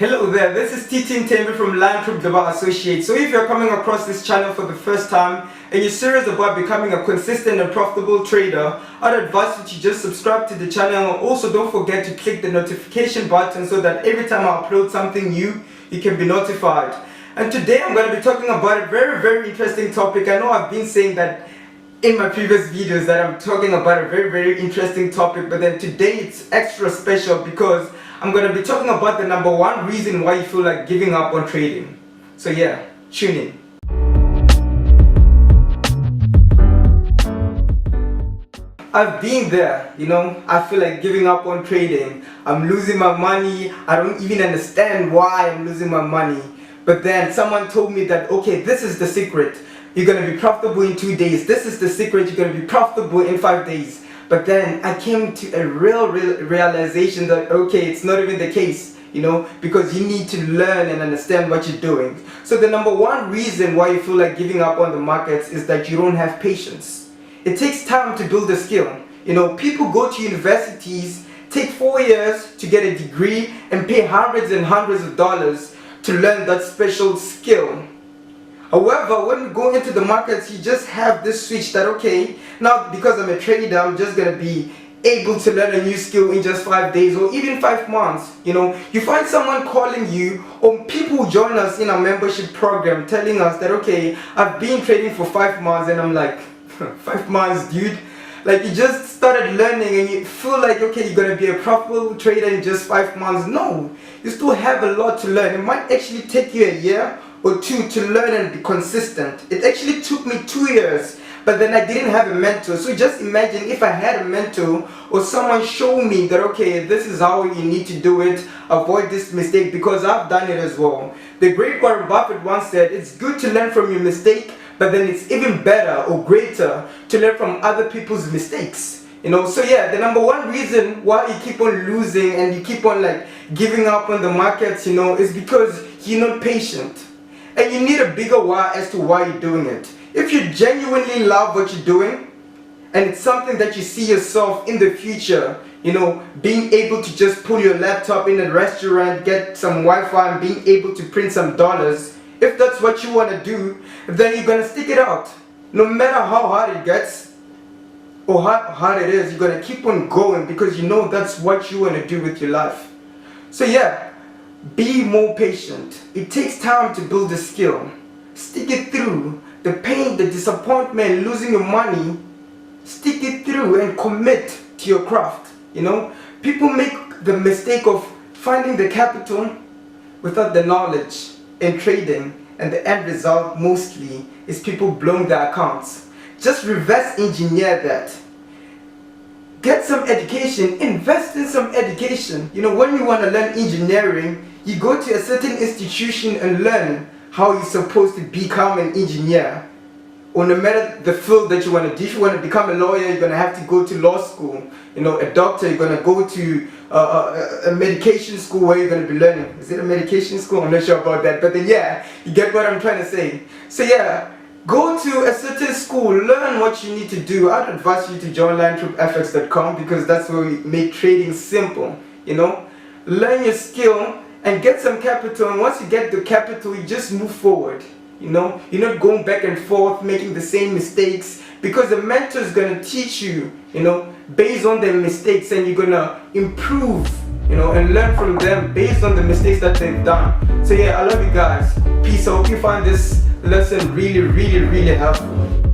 Hello there, this is T Tembe from Membershp Global Associates. So if you're coming across this channel for the first time and you're serious about becoming a consistent and profitable trader, I'd advise you to just subscribe to the channel. Also, don't forget to click the notification button so that every time I upload something new, you can be notified. And today I'm going to be talking about a very interesting topic. I know I've been saying that in my previous videos that I'm talking about a very interesting topic, but then today it's extra special because I'm going to be talking about the number one reason why you feel like giving up on trading. So yeah, tune in. I've been there, I feel like giving up on trading. I'm losing my money. I don't even understand why I'm losing my money. But then someone told me that, okay, this is the secret. You're going to be profitable in 2 days. This is the secret. You're going to be profitable in 5 days. But then I came to a real realization that, okay, it's not even the case, because you need to learn and understand what you're doing. So the number one reason why you feel like giving up on the markets is that you don't have patience. It takes time to build a skill. People go to universities, take 4 years to get a degree and pay hundreds and hundreds of dollars to learn that special skill. However, when we go into the markets, you just have this switch that, okay, now because I'm a trader, I'm just going to be able to learn a new skill in just 5 days or even 5 months. You find someone calling you, or people join us in our membership program telling us that, okay, I've been trading for 5 months, and I'm like, 5 months, dude? Like, you just started learning and you feel like, okay, you're going to be a profitable trader in just 5 months. No, you still have a lot to learn. It might actually take you a year or two to learn and be consistent. It actually took me 2 years, but then I didn't have a mentor. So just imagine if I had a mentor or someone show me that, okay, this is how you need to do it, avoid this mistake, because I've done it as well. The great Warren Buffett once said, it's good to learn from your mistake, but then it's even better or greater to learn from other people's mistakes. So yeah, the number one reason why you keep on losing and you keep on like giving up on the markets, is because you're not patient. And you need a bigger why as to why you're doing it. If you genuinely love what you're doing, and it's something that you see yourself in the future, being able to just pull your laptop in a restaurant, get some Wi-Fi and being able to print some dollars, if that's what you want to do, then you're going to stick it out. No matter how hard it gets, or how hard it is, you're going to keep on going because that's what you want to do with your life. So yeah, be more patient. It takes time to build a skill. Stick it through. The pain, the disappointment, losing your money, stick it through and commit to your craft. People make the mistake of finding the capital without the knowledge in trading, and the end result mostly is people blowing their accounts. Just reverse engineer that. Get some education, invest in some education. When you want to learn engineering, you go to a certain institution and learn how you're supposed to become an engineer. Or no matter the field that you want to do. If you want to become a lawyer, you're going to have to go to law school. A doctor, you're going to go to a medication school where you're going to be learning. Is it a medication school? I'm not sure about that. But then yeah, you get what I'm trying to say. So yeah, go to a certain school, learn what you need to do. I'd advise you to join LionTroopFX.com because that's where we make trading simple. Learn your skill and get some capital, and once you get the capital, you just move forward. You're not going back and forth making the same mistakes, because the mentor is going to teach you, based on their mistakes, and you're going to improve, and learn from them based on the mistakes that they've done. So yeah, I love you guys. Peace. I hope you find this lesson really helpful.